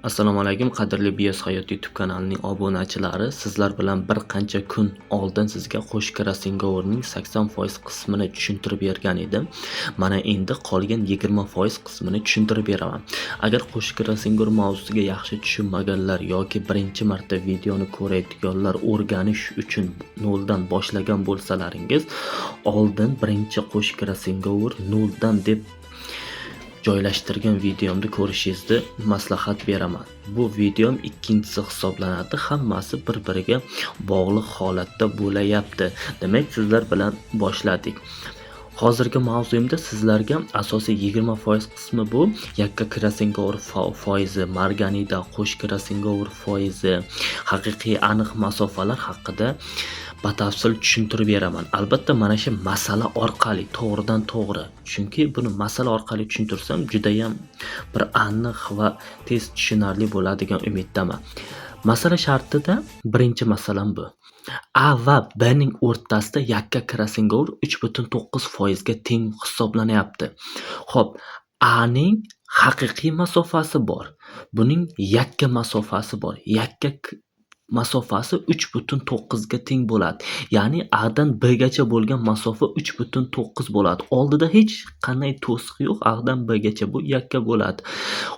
Assalomu alaykum qadrli BS Hayot YouTube kanalining obunachilari. Sizlar bilan bir qancha kun oldin sizga qo'sh krossingoverning 80% qismini tushuntirib bergan edim. Mana endi qolgan 20% qismini tushuntirib beraman. Agar qo'sh krossingover mavzusiga yaxshi tushunmaganlar yoki birinchi marta videoni ko'rayotganlar o'rganish uchun noldan boshlagan bo'lsalaringiz, oldin birinchi qo'sh krossingover noldan deb joylashtirgan videomni ko'rishingizni maslahat beraman. Bu videom ikkinchisi hisoblanadi. Hammasi bir-biriga bog'liq holatda bo'layapti. Demak, sizlar bilan boshladik. Hozirgi mavzumda sizlarga asosiy 20% qismi bu yakka krossingover foizi, marganida qo'sh krossingover foizi, haqiqiy aniq masofalar haqida batafsil tushuntirib beraman. Albatta mana shu masala orqali to'g'ridan to'g'ri. Chunki buni masala orqali tushuntirsam juda ham bir aniq va tez tushunarli bo'ladigan umiddaman. Masala shartida birinchi masalam bu. A va B ning o'rtasida yakka krossingover 3.9% ga teng hisoblanyapti. Xo'p, A ning haqiqiy masofasi bor. Buning yakka masofasi bor. Yakka masofasi 3.9 ga teng bo'ladi. Ya'ni A dan B gacha bo'lgan masofa 3.9 bo'ladi. Oldida hech qanday to'siq yo'q. A dan B gacha bu yakka bo'ladi.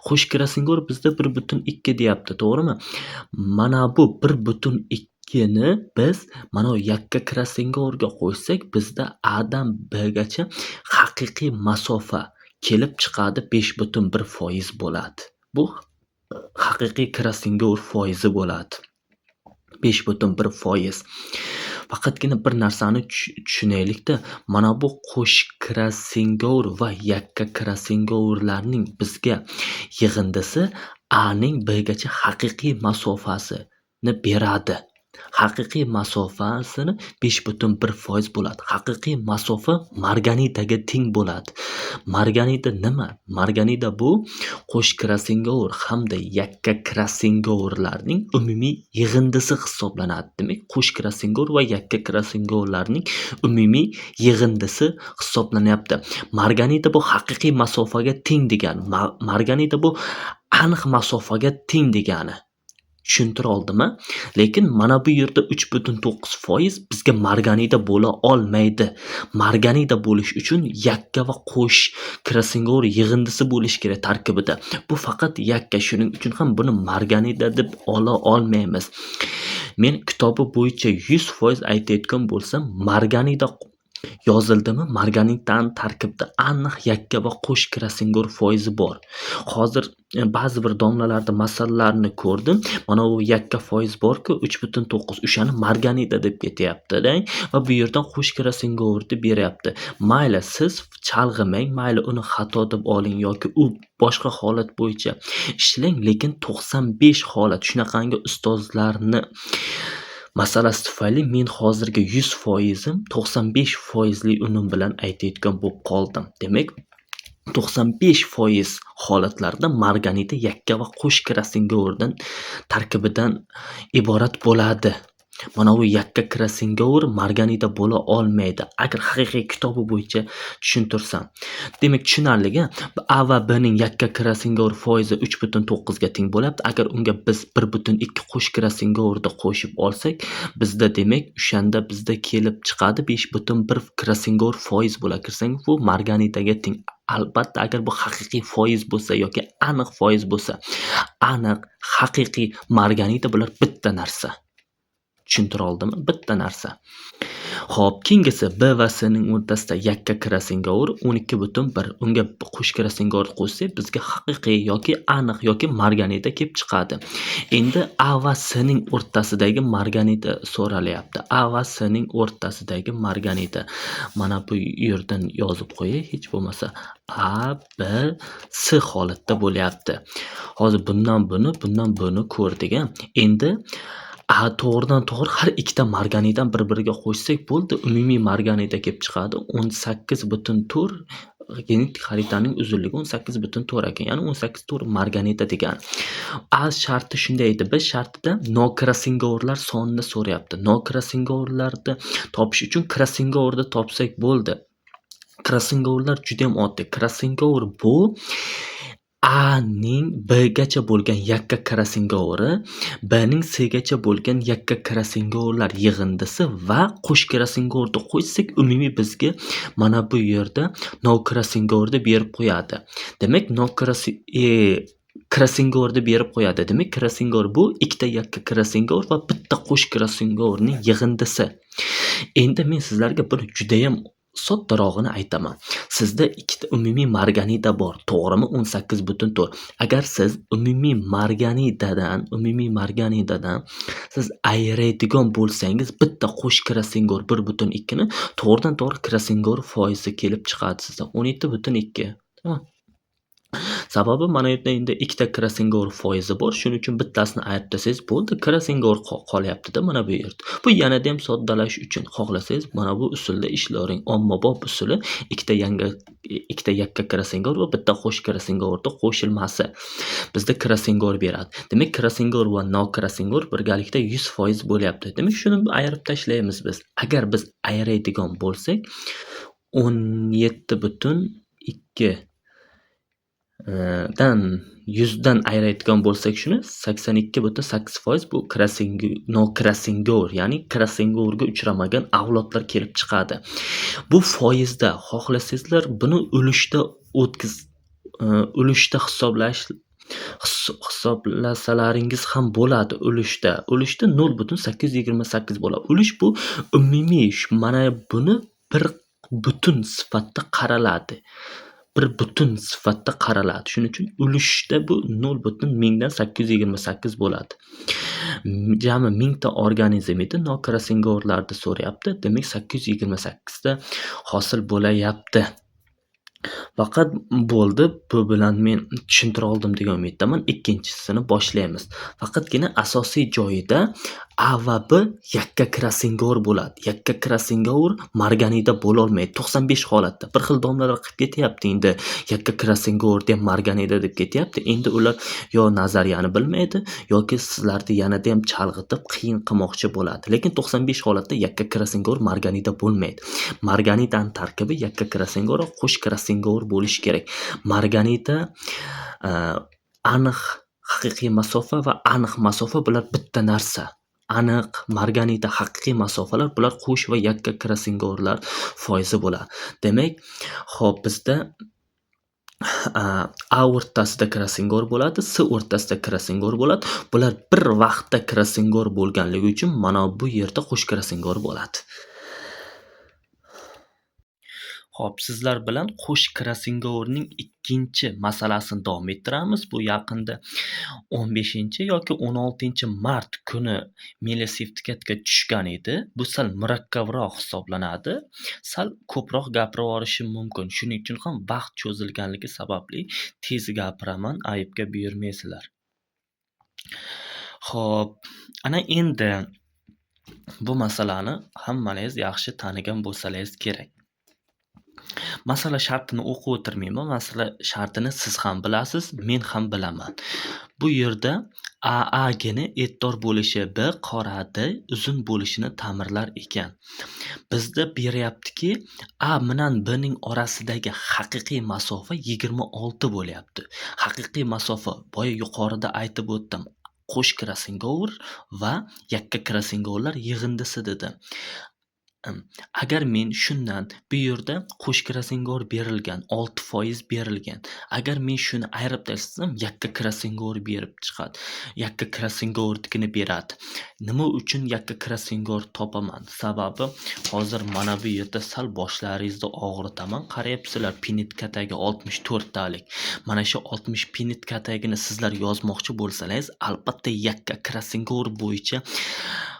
Qo'sh krossingover bizda 1.2 deyapti, to'g'rimi? Mana bu 1.2 ni biz mana yakka krossingoverga qo'ysak, bizda A dan B gacha haqiqiy masofa kelib chiqadi 5.1% bo'ladi. Bu haqiqiy krossingover foizi bo'ladi. 5.1%. Faqatgina bir narsani tushunaylik-da. Mana bu qo'sh krossingover va yakka krossingoverlarning bizga yig'indisi A ning B gacha haqiqiy masofasini beradi. Haqiqiy masofasini 5.1% bo'ladi. Haqiqiy masofa marganidaga teng bo'ladi. Marganida nima? Marganida bu qo'sh krossingover hamda yakka krossingoverlarning umumiy yig'indisi hisoblanadi. Demak, qo'sh krossingover va yakka krossingoverlarning umumiy yig'indisi hisoblanyapti. Marganida bu haqiqiy masofaga teng degani. Marganida bu aniq masofaga teng degani. Tushuntira oldimmi? Lekin mana bu yerda 3.9% bizga marganida bo'la olmaydi. Marganida bo'lish uchun yakka va qo'sh krossingover yig'indisi bo'lish kerak tarkibida. Bu faqat yakka, shuning uchun ham buni marganida deb ola olmaymiz. Men kitobi bo'yicha 100% aytayotgan bo'lsam, marganida yozildimi? Marganiddan tarkibda aniq yakka va qo'sh krossingover foizi bor. Hozir ba'zi bir domlalarda masalalarni ko'rdim. Mana bu yakka foiz bor-ku 3.9, o'shani marganida deb ketyapti-da va bu yerdan qo'sh krossingover deb beryapti. Mayli, siz chalg'imang, mayli uni xato deb oling yoki u boshqa holat bo'yicha ishlang, lekin 95 holat shunaqangi ustozlarni masalasi tufayli men hozirgi 100%im 95%li unum bilan aytayotgan bo'lib qoldim. Demak, 95% holatlarda marganida yakka va qo'sh krossingoverdan tarkibidan iborat bo'ladi. Mana bu yakka krossingover marganida bo'la olmaydi. Agar haqiqiy kitobi bo'yicha tushuntirsam. Demak, tushunarli-a? A va B ning yakka krossingover foizi 3.9 ga teng bo'lyapti. Agar unga biz 1.2 qo'sh krossingoverni qo'shib olsak, bizda demak o'shanda bizda kelib chiqadi 5.1 krossingover foiz bo'lar. Kirsangiz bu marganidaga teng. Albatta, agar bu haqiqiy foiz bo'lsa yoki aniq foiz bo'lsa, aniq, haqiqiy marganida bular bitta narsa. Tushuntira oldimmi? Bitta narsa. Xo'p, keyingisi B va C ning o'rtasida yakka krossingover 12.1. Unga qo'sh krossingover qo'shsak, bizga haqiqiy yoki aniq yoki marganida kelib chiqadi. Endi A va C ning o'rtasidagi marganida so'ralyapti. A va C ning o'rtasidagi marganida. Mana bu yerdan yozib qo'yay, hech bo'lmasa A, B, C holatda bo'lyapti. Hozir bundan buni ko'rdik. Endi A to'g'ridan to'g'ri har ikkita marganidan bir-biriga qo'shsak bo'ldi, umumiy marganida kelib chiqadi 18.4. Genetik xaritaning uzunligi 18.4 ekan. Ya'ni 18.4 marganida degani. A sharti shunday edi. B shartida no krossingoverlar sonini so'rayapti. No krossingoverlarni topish uchun krossingoverni topsak bo'ldi. Krossingoverlar juda ham oddiy. Krossingover bu A ning B gacha bo'lgan yakka krasingovori B ning C gacha bo'lgan yakka krasingovorlar yig'indisi va qo'sh krasingovorni qo'shsak umumiy bizga mana bu yerda no krasingovorni berib qo'yadi. Demak krasingovorni berib qo'yadi. Demak krasingor bu ikkita yakka krasingor va bitta qo'sh krasingovorning yig'indisi. Endi men sizlarga bir juda ham soddarog'ini aytaman. Sizda ikkita umumiy marganida bor, to'g'rimi? 18.4. Agar siz umumiy marganidadan siz ayiradigan bo'lsangiz, bitta qo'sh krasingor 1.2 ni to'g'ridan-to'g'ri krasingor foizi kelib chiqadi sizda 17.2. Tamam. Sababi mana yerda endi ikkita krasingor foizi bor, shuning uchun bittasini ayirib tassangiz bo'ldi, krasingor qolyapti-da mana bu yerda. Bu yanada ham soddalash uchun xohlasangiz mana bu usulda ishlavering. Ommabop usuli ikkita yakka krasingor va bitta qo'sh krasingorning qo'shilmasi bizda krasingor beradi. Demak, krasingor va no krasingor birgalikda 100% bo'lyapti. Demak, shuni ayirib tashlaymiz biz. Agar biz ayiradigan bo'lsak 17.2 dan 100 dan ayiradigan bo'lsak shuni 82.8% bu no krasingor, ya'ni krasingorga uchramagan avlodlar kelib chiqadi. Bu foizda xohlasangizlar buni ulushda hisoblasalaringiz ham bo'ladi. Ulushda 0.828 bo'ladi. Ulush bu umumiy mana buni bir butun sifatda qaraladi. Shuning uchun ulushda bu 0.1828 bo'ladi. Jami 1000 ta organizm edi, no krasingorlarni so'rayapti. Demak 828 ta hosil bo'layapti. Faqat bo'ldi, bu bilan men tushuntira oldim degan umiddaman. Ikkinchisini boshlaymiz. Faqatgina asosiy joyida A va B yakka krasingor bo'ladi. Yakka krasingor marganida bo'la olmaydi. 95 holatda bir xil domlalar qilib ketyapti endi. Yakka krasingor deb marganida deb ketyapti. Endi ular yo nazariyani bilmaydi yoki sizlarni yanada ham chalg'itib qiyin qilmoqchi bo'ladi. Lekin 95 holatda yakka krasingor marganida bo'lmaydi. Marganidaning tarkibi yakka krasingor va qo'sh krasingor bo'lishi kerak. Marganida aniq haqiqiy masofa va aniq masofa bular bitta narsa. Aniq marganida haqiqiy masofalar bular qo'sh va yakka krasingorlar foizi bo'ladi. Demak, xo'p bizda A o'rtasida krasingor bo'ladi, C o'rtasida krasingor bo'ladi. Bular bir vaqtda krasingor bo'lganligi uchun mana bu yerda qo'sh krasingor bo'ladi. Xo'p, sizlar bilan qo'sh krasingorning ikkinchi masalasini davom ettiramiz. Bu yaqinda 15 yoki 16 mart kuni meli sertifikatga tushgan edi. Bu sal murakkabroq hisoblanadi. Sal ko'proq gapirib yuborishim mumkin. Shuning uchun ham vaqt cho'zilganligi sababli tez gapiraman, ayibga buyurmaysizlar. Xo'p, ana endi bu masalani hammalaringiz yaxshi tanigan bo'lsangiz kerak. Masala shartini o'qib o'tirmayman. Masala shartini siz ham bilasiz, men ham bilaman. Bu yerda A gini e'tibor bo'lishi, B qoradi uzun bo'lishini ta'mirlar ekan. Bizda beryaptiki, A bilan B ning orasidagi haqiqiy masofa 26 bo'lyapti. Haqiqiy masofa boya yuqorida aytib o'tdim. Qo'sh krasingor va yakka krasingorlar yig'indisi dedim. Agar men shundan bu yerda qo'sh krasingor berilgan, 6% berilgan. Agar men shuni ayirib tashlasam, yakka krasingor berib chiqadi. Yakka krasingornikini beradi. Nima uchun yakka krasingor topaman? Sababi hozir mana bu yerda sal boshlaringizni og'ritaman. Qarayapsizlar, pinitkadagi 64 talik. Mana shu 60 pinitkadagini sizlar yozmoqchi bo'lsangiz, albatta yakka krasingor bo'yicha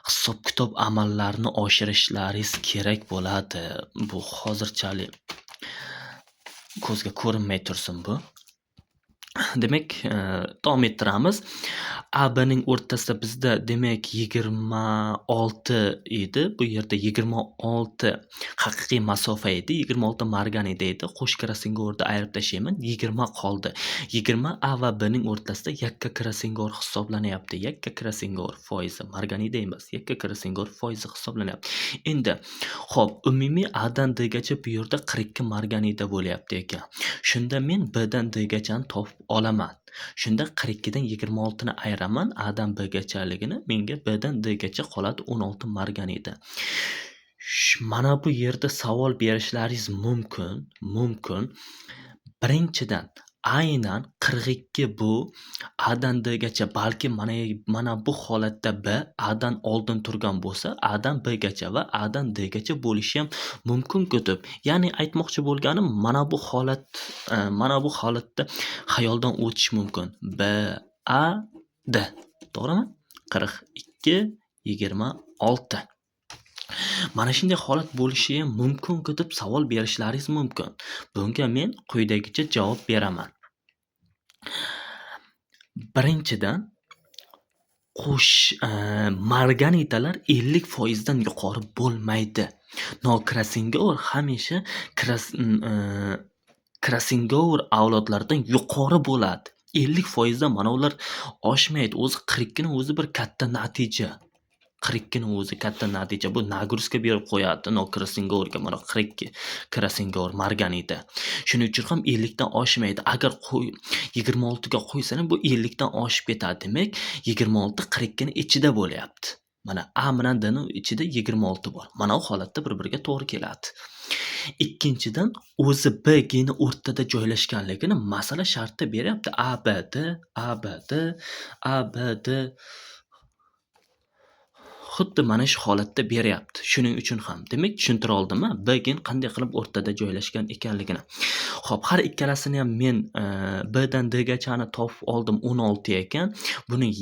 hisob-kitob amallarni oshirishlaringiz kerak bo'ladi. Bu hozirchalik ko'zga ko'rinmay tursin bu. Demak, davom ettiramiz. A, Bning o'rtasida bizda demak 26 edi. Bu yerda 26 haqiqiy masofa edi. 26 marganida edi. Qo'sh krasingorni ayirib tashlayman. 20 qoldi. 20 A va Bning o'rtasida yakka krasingor hisoblanyapti. Yakka krasingor foizi marganida emas. Yakka krasingor foizi hisoblanyapti. Endi xo'p, umumiy A dan D gacha bu yerda 42 marganida bo'lyapti ekan. Shunda men B dan D gachani topib olaman. Shunda 42 dan 26 ni ayiraman. A dan B gachaligini menga B dan D gacha qoladi 16 marganida. Mana bu yerda savol berishlaringiz mumkin. Birinchidan aynan 42 bu A dan D gacha, balki mana bu holatda B A dan oldin turgan bo'lsa, A dan B gacha va A dan D gacha bo'lishi ham mumkin-ku deb. Ya'ni aytmoqchi bo'lganim mana bu holatda xayoldan o'tish mumkin. B A D. To'g'rimi? 42 26. Mana shunday holat bo'lishi ham mumkin-ku deb savol berishlaringiz mumkin. Bunga men quyidagicha javob beraman. Birinchidan marganitalar 50% dan yuqori bo'lmaydi. Krasingor hamisha krasingor avlodlaridan yuqori bo'ladi. 50% dan mana ular oshmaydi. O'zi 42 ni o'zi bir katta natija. 42 ni o'zi katta natija. Bu nagruzka berib qo'yadi krasingorga. Mana 42 krasingor marganita. Shuning uchun ham 50 dan oshmaydi. Agar 26 ga qo'ysang bu 50 dan oshib ketadi. Demak, 26 42 ni ichida bo'lyapti. Mana A bilan D ning ichida 26 bor. Mana bu holatda bir-biriga to'g'ri keladi. Ikkinchidan, o'zi B G ni o'rtada joylashganligini masala shartda beryapti. A B D xuddi mana shu holatda beryapti. Shuning uchun ham, demak, tushuntira oldimmi? B gen qanday qilib o'rtada joylashgan ekanligini. Xo'p, har ikkalasini ham men B dan D gachani topib oldim 16 ekan. Buning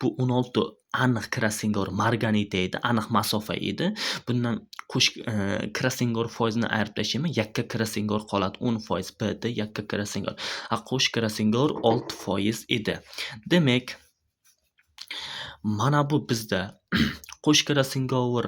bu 16 aniq krasingor marganita edi, aniq masofa edi. Bundan krasingor foizini ayirib tashlayman. Yakka krasingor qoladi 10%. B D yakka krasingor. Qo'sh krasingor 6% edi. Demak, mana bu bizda qo'sh krasingor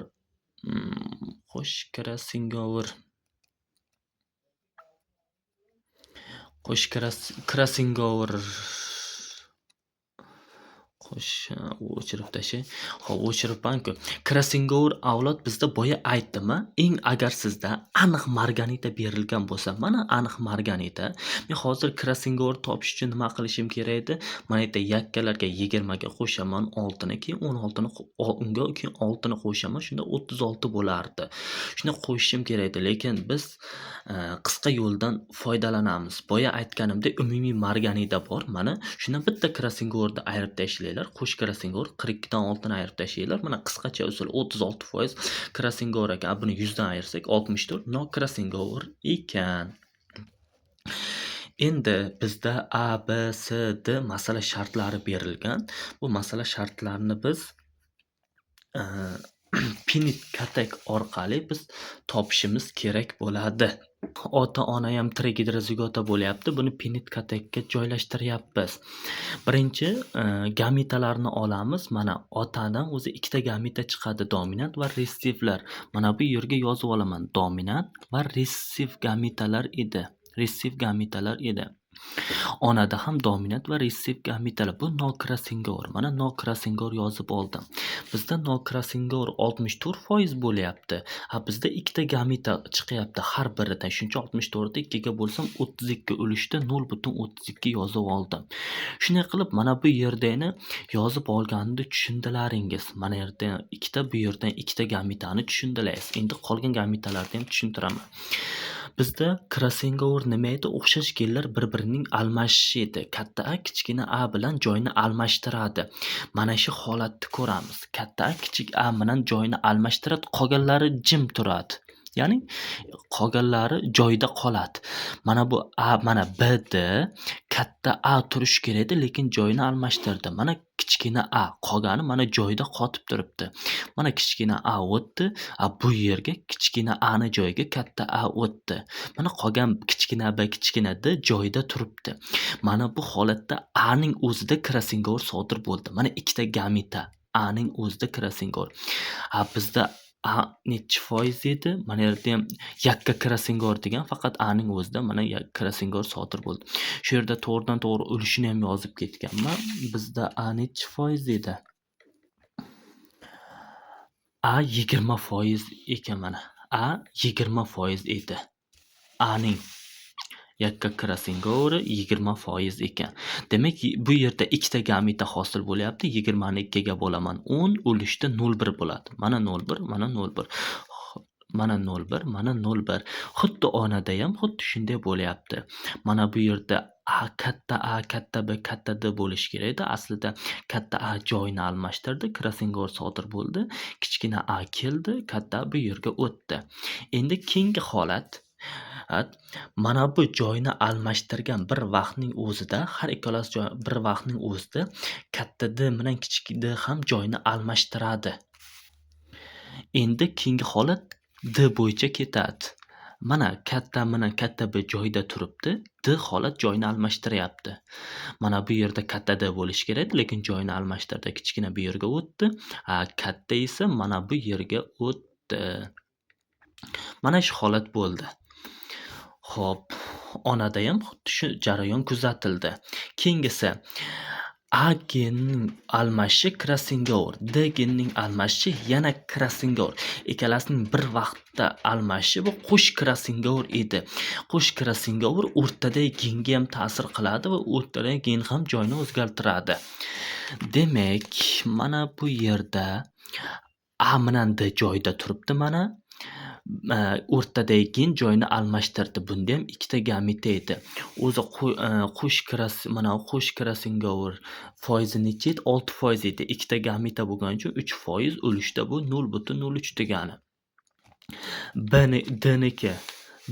o'chirib tashay. Xo'p, o'chiribman-ku. Krasingor avlod bizda boya aytdimmi? Agar sizda aniq marganita berilgan bo'lsa, mana aniq marganita. Men hozir krasingor topish uchun nima qilishim kerak edi? Mana yerda yakkalarga 20 ga qo'shaman 6 ni, keyin 16 ni unga keyin 6 ni qo'shaman, shunda 36 bo'lardi. Shuni qo'shishim kerak edi, lekin biz qisqa yo'ldan foydalanamiz. Boya aytganimdek umumiy marganita bor. Mana shundan bitta krasingorni ayirib tashlaylar. Qo'sh krasingor 42 dan 6 ni ayirib tashlaylar. Mana qisqacha usul 36% krasingor ekan. Buni 100 dan ayirsak 64 krasingor ekan. Endi bizda A, B, C, D masala shartlari berilgan. Bu masala shartlarini biz Pinit katak orqali biz topishimiz kerak bo'ladi. Ota-ona ham tirik gidrozigota bo'lyapti. Buni Pinit katakka joylashtiryapmiz. Birinchi gametalarni olamiz. Mana otadan o'zi ikkita gameta chiqadi, dominant va resessivlar. Mana bu yerga yozib olaman. Dominant va resessiv gametalar edi. Onada ham dominant va resessiv gametalar. Bu krasingor. Mana krasingor yozib oldim. Bizda krasingor 64% bo'lyapti. Bizda ikkita gameta chiqyapti har biridan. Shuncha 64 ni 2 ga bo'lsam 32 ulushda 0.32 yozib oldim. Shunday qilib mana bu yerdani yozib olganimni tushundilaringiz. Mana yerda ikkita, bu yerdan ikkita gametani tushundilaringiz. Endi qolgan gametalarni ham tushuntiraman. Bizda krasingor nima edi? O'xshash genlar bir-birining almashishi edi. Katta A kichkina A bilan joyni almashtiradi. Mana shu holatni ko'ramiz. Katta A kichik A bilan joyni almashtiradi, qolganlari jim turadi. Ya'ni qolganlari joyida qoladi. Mana bu A, mana B'da katta A turishi kerak edi, lekin joyini almashtirdi. Mana kichkina A qolgani mana joyida qotib turibdi. Mana kichkina A o'tdi, bu yerga kichkina A'ni joyiga katta A o'tdi. Mana qolgan kichkina B, kichkina D joyida turibdi. Mana bu holatda A'ning o'zida krassingovr sodir bo'ldi. Mana ikkita gameta A'ning o'zida krassingovr. Bizda A nechi foiz edi? Mana yerda ham yakka krassingovr degan, faqat A'ning o'zida mana krassingovr sodir bo'ldi. Shu yerda to'g'ridan to'g'ri ulushini ham yozib ketganman. Bizda A nechi foiz edi? A 20% ekan mana. A 20% edi. A'ning yakka krassingovri 20% ekan. Demak, bu yerda ikkita gameta hosil bo'lyapti. 20 ni 2 ga bo'laman 10, ulushda 0,1 bo'ladi. Mana 0,1, mana 0,1. Mana 0,1, mana 0,1. Xuddi onada ham xuddi shunday bo'lyapti. Mana bu yerda A, katta B, katta D bo'lishi kerak edi. Aslida katta A joyini almashtirdi, krassingovr sodir bo'ldi. Kichkina A keldi, katta A bu yerga o'tdi. Endi keyingi holat mana bu joyni almashtirgan bir vaqtning o'zida, har ikkalasi bir vaqtning o'zida katta D bilan kichik D ham joyni almashtiradi. Endi keyingi holat D bo'yicha ketadi. Mana katta bilan katta B joyida turibdi. D holat joyni almashtiryapti. Mana bu yerda katta D bo'lishi kerak, lekin joyni almashtirdi. Kichkina bu yerga o'tdi. Katta esa mana bu yerga o'tdi. Mana shu holat bo'ldi. Xo'p, onada ham xuddi shu jarayon kuzatildi. Keyingisi A genining almashishi krassingovr, D genining almashishi yana krassingovr. Ikkalasining bir vaqtda almashishi bu qo'sh krassingovr edi. Qo'sh krassingovr o'rtadagi genga ham ta'sir qiladi va o'rtadagi gen ham joyini o'zgartiradi. Demak, mana bu yerda A bilan D joyida turibdi mana. O'rtadagi gen joyini almashtirdi. Bunda ham ikkita gameta edi. O'zi qo'sh krassingovr foizi necha edi? 6% edi. Ikkita gameta bo'lgani uchun 3%, ulushda bu 0,03 degani. D'niki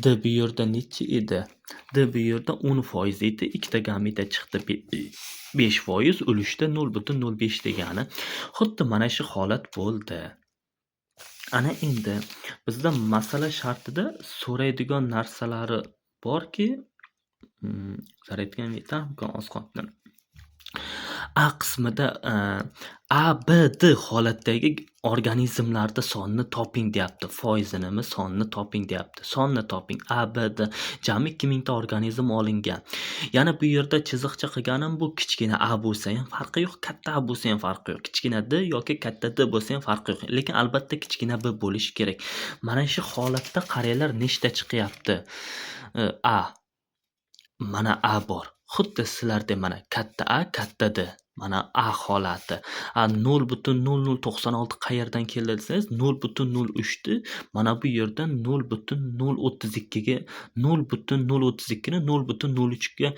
D bu yerda necha edi? D bu yerda 10% edi. Ikkita gameta chiqdi 5%, ulushda 0,05 degani. Xuddi mana shu holat bo'ldi. Ana endi bizda masala shartida so'raydigan narsalari borki, zaraytgan metan oz qoldi. A qismida A, B, D holatdagi organizmlarda sonni toping deyapti. Foizinimi sonni toping deyapti. Sonni toping. A, B, D jami 2000 ta organizm olingan. Yana bu yerda chiziqcha qilganim bu kichkina A bo'lsa ham farqi yo'q, katta A bo'lsa ham farqi yo'q. Kichkina D yoki katta D bo'lsa ham farqi yo'q. Lekin albatta kichkina B bo'lishi kerak. Mana shu holatda qaranglar nechta chiqyapti. A. Mana A bor. Xuddi sizlarda mana katta A, katta D. Mana A holati. 0,0096 qayerdan keldi desangiz 0,03 ni mana bu yerdan 0,032 ga 0,032 ni 0,03 ga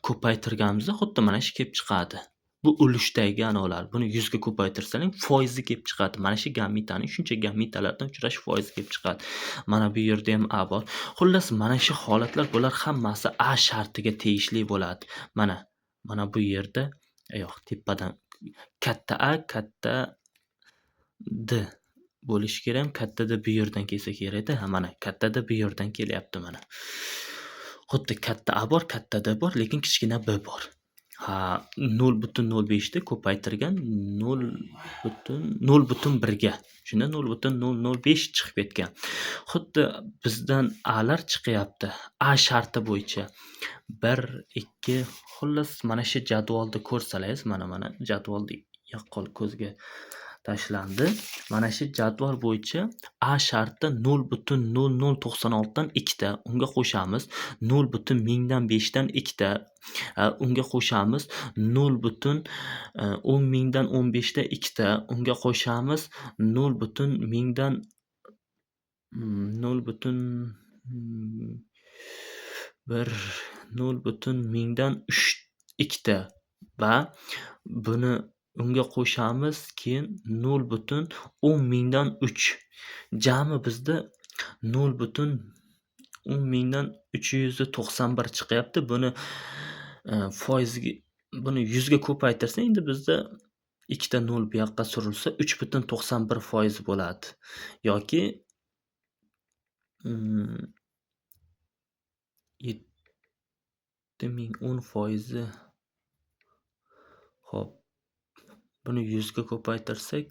ko'paytirganimizda xuddi mana shu kelib chiqadi. Bu ulushdagi anolar. Buni 100 ga ko'paytirsaning foizi kelib chiqadi. Mana shu gametaning shuncha gametalardan uchrash foizi kelib chiqadi. Mana bu yerda ham A bor. Xullas mana shu holatlar bular hammasi A shartiga tegishli bo'ladi. Mana bu yerda tepadan katta A, katta D bo'lishi kerak. Katta D bu yerdan kelsa kerak-da. Mana katta D bu yerdan kelyapti mana. Xuddi katta A bor, katta D bor, lekin kichkina B bor. 0,05 ni ko'paytirgan 0,1 ga. Shunda 0,005 chiqib ketgan. Xuddi bizdan A'lar chiqyapti. A sharti bo'yicha 1, 2, xullas mana shu jadvalda ko'rsalaringiz, mana jadvalda yaqqol ko'zga tashlandi. Mana shu jadval bo'yicha A sharti 0,0096 dan 2 ta, unga qo'shamiz 0,1005 dan 2 ta, unga qo'shamiz 0,10,000 dan 15 ta 2 ta, unga qo'shamiz 0,1000 dan 0,1000 dan 2 ta va buni unga qo'shamiz keyin 0,10,000 dan 3. Jami bizda 0,10 mingdan 391 chiqyapti. Buni foizga buni 100 ga ko'paytirsa, endi bizda ikkita 0 bu yoqqa surilsa 3,91% bo'ladi. Yoki 7000 10%. Xo'p, buni 100 ga ko'paytirsak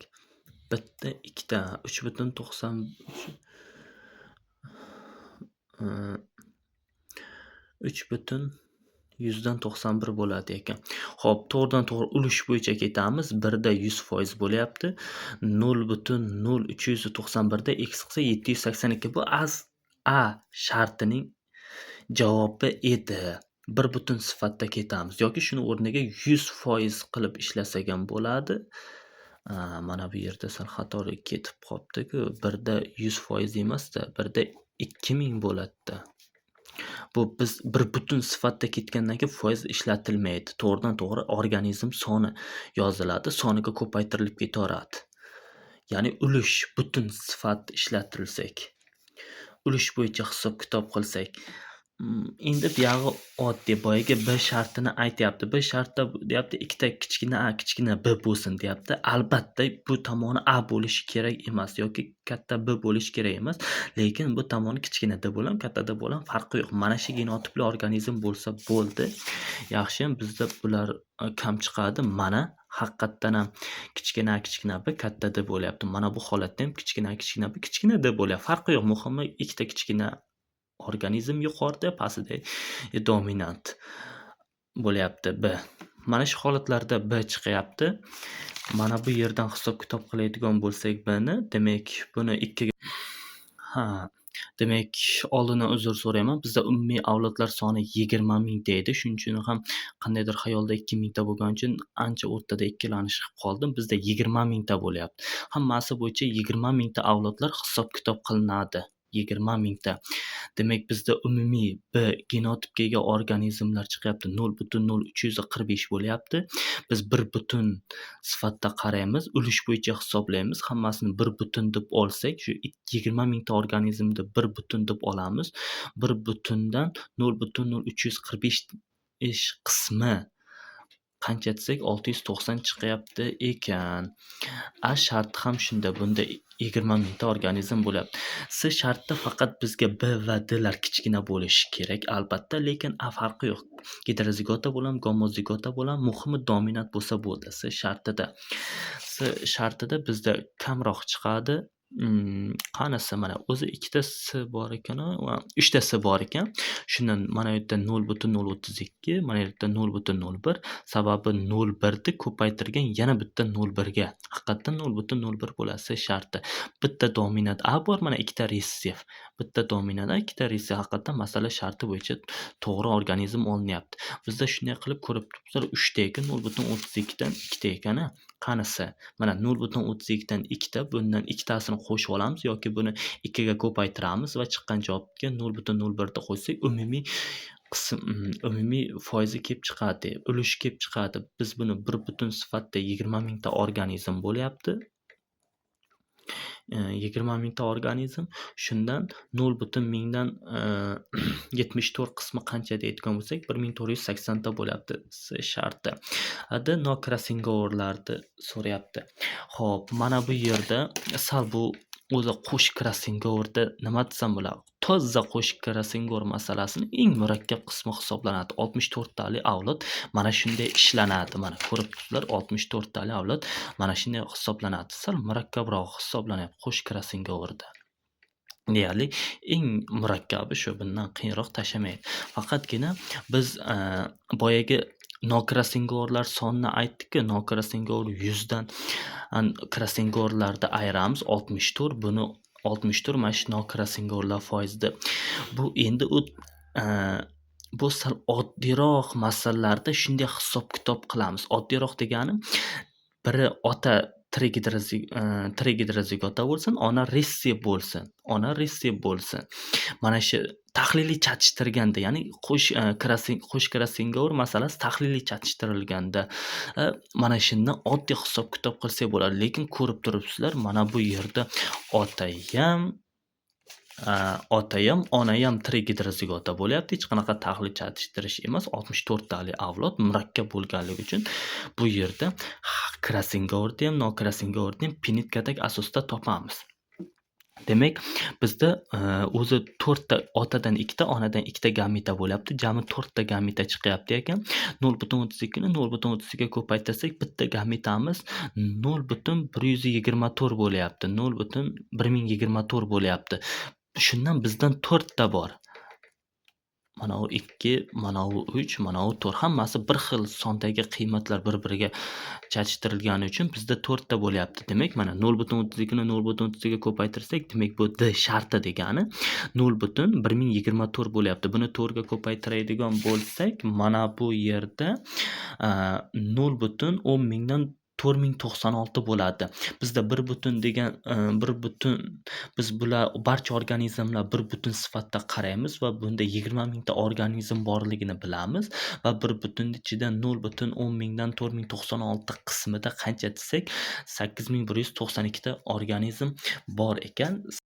bitta ikkita 3,191 bo'ladi ekan. Xo'p, to'g'ridan to'g'ri ulush bo'yicha ketamiz. 1da 100% bo'lyapti. 0,0391 da x qilsa 782. Bu A shartining javobi edi. Bir butun sifatda ketamiz yoki shuni o'rniga 100% qilib ishlasak ham bo'ladi. Mana bu yerda sal xatolik ketib qolibdi-ku. 1da 100% emasda, 1da 2000 bo'ladi-da. Bu biz bir butun sifatda ketgandan keyin foiz ishlatilmaydi. To'g'ridan to'g'ri organizm soni yoziladi, soniga ko'paytirilib ketaveradi. Ya'ni ulush butun sifat ishlatilsak, ulush bo'yicha hisob-kitob qilsak, endi bu yog'i oddiy boyagi B shartini aytyapti. B shartda deyapti ikkita kichkina a, kichkina b bo'lsin deyapti. Albatta bu tomoni a bo'lishi kerak emas yoki katta b bo'lishi kerak emas, lekin bu tomoni kichkina d bilan katta d bilan farqi yo'q. Mana shu genotipli organizm bo'lsa bo'ldi. Yaxshi, bizda bular kam chiqadi. Mana haqiqatdan ham kichkina a, kichkina b, katta d bo'lyapti. Mana bu holatda ham kichkina a, kichkina b, kichkina d bo'lyapti. Farqi yo'q. Muhimi ikkita kichkina organizm yuqorida, pastida dominant bo'lyapti B. Mana shu holatlarda B chiqyapti. Mana bu yerdan hisob-kitob qiladigan bo'lsak Bni, demak buni 2 ga demak oldindan uzr so'rayman. Bizda umumiy avlodlar soni 20 mingta edi. Shuning uchun ham qandaydir xayolda 2 mingta bo'lgani uchun ancha o'rtada ikkilanish qilib qoldim. Bizda 20 mingta bo'lyapti. Hammasi bo'yicha 20 mingta avlodlar hisob-kitob qilinadi. 20 mingta. Demak bizda umumiy B genotipga ega organizmlar chiqyapti 0,0345 bo'lyapti. Biz bir butun sifatda qaraymiz, ulush bo'yicha hisoblaymiz. Hammasini bir butun deb olsak, shu 20 mingta organizmni bir butun deb olamiz. Bir butundan 0,0345 qismi qancha desak 690 chiqyapti ekan. A sharti ham shunda. Bunda 20 mingta organizm bo'lyapti. C shartda faqat bizga B va D lar kichkina bo'lishi kerak albatta, lekin A farqi yo'q. Heterozigota bo'lam, gomozigota bo'lam, muhimi dominant bo'lsa bo'ldi. C shartida bizda kamroq chiqadi. Qanisi mana o'zi ikkita C bor ekan, va 3 ta C bor ekan. Shundan mana bu yerda 0,032, mana bu yerda 0,01. Sababi 0,1 ni ko'paytirgan yana bitta 0,1 ga. Haqiqatan 0,01 bo'ladi C sharti. Bitta dominant A bor, mana ikkita resessiv. Bitta dominant A, ikkita resessiv. Haqiqatan masala sharti bo'yicha to'g'ri organizm olinyapti. Bizda shunday qilib ko'rib turibsizlar, 3 ta ekan, 0,32 dan 2 ta ekan. Qanisi? Mana 0,32 dan 2 ta, bundan ikkitasini qo'shib olamiz yoki buni 2 ga ko'paytiramiz va chiqqan javobga 0,01 da qo'ysak, umumiy foizi kelib chiqadi, ulushi kelib chiqadi. Biz buni bir butun sifatda 20 mingta organizm bo'lyapti. 20 mingta organizm, shundan 0,1000dan 74 qismi qancha deydigan bo'lsak 1480 ta bo'lyapti C sharti. D nokrasingoverlarni so'rayapti. Xo'p, mana bu yerda sal bu o'zi qo'shib krasingoverda nima desam bo'ladi? Toza qo'shib krasingover masalasini eng murakkab qismi hisoblanadi. 64 tali avlod mana shunday ishlanadi. Mana ko'rib turibsizlar, 64 tali avlod mana shunday hisoblanadi. Sal murakkabroq hisoblanadi qo'shib krasingoverda. Deyarli eng murakkabi shu, bundan qiyinroq tashlamaydi. Faqatgina biz boyagi nokrasingoverlar sonini aytdik-ku, nokrasingover 100 dan krasingoverlarni ayiramiz 64, buni 64 mana shu nokrasingoverlar foizda. Bu endi bu sal oddiyroq masalalarda shunday hisob-kitob qilamiz. Oddiyroq deganim, biri ota trigidrozigota bo'lsin, ona ressiv bo'lsin. Mana shu tahliliy chatishtirganda, ya'ni qo'sh krasingover masalasi tahliliy chatishtirilganda mana shundan oddiy hisob-kitob qilsak bo'ladi. Lekin ko'rib turibsizlar, mana bu yerda ota ham Otayam, onayam tirik gidrozigota bo'lyapti. Hech qanaqa tahlil chatishtirish emas. 64 tali avlod murakkab bo'lganligi uchun bu yerda krasingovrni ham, nokrasingovrni ham penetkadak asosda topamiz. Demak, bizda o'zi 4 ta otadan 2 ta, onadan 2 ta gameta bo'lyapti. Jami 4 ta gameta chiqyapti ekan. 0.32 ni 0.32 ga ko'paytirsak, bitta gametamiz 0.124 bo'lyapti. 0.1024 bo'lyapti. Shundan bizdan 4 ta bor. Mana u 2, mana u 3, mana u 4. Hammasi bir xil sondagi qiymatlar bir-biriga chatishtirilgani uchun bizda 4 ta bo'lyapti. Demak, mana 0.32 ni 0.32 ga ko'paytirsak, demak bu D sharti degani 0.1024 bo'lyapti. Buni 4 ga ko'paytiradigan bo'lsak, mana bu yerda 0.10 mingdan 4096 bo'ladi. Bizda 1 butun degan 1 butun biz bular barcha organizmlar 1 butun sifatida qaraymiz va bunda 20 mingta organizm borligini bilamiz va 1 butunning ichida 0.10 mingdan 4096 qismida qancha desak 8192 ta organizm bor ekan.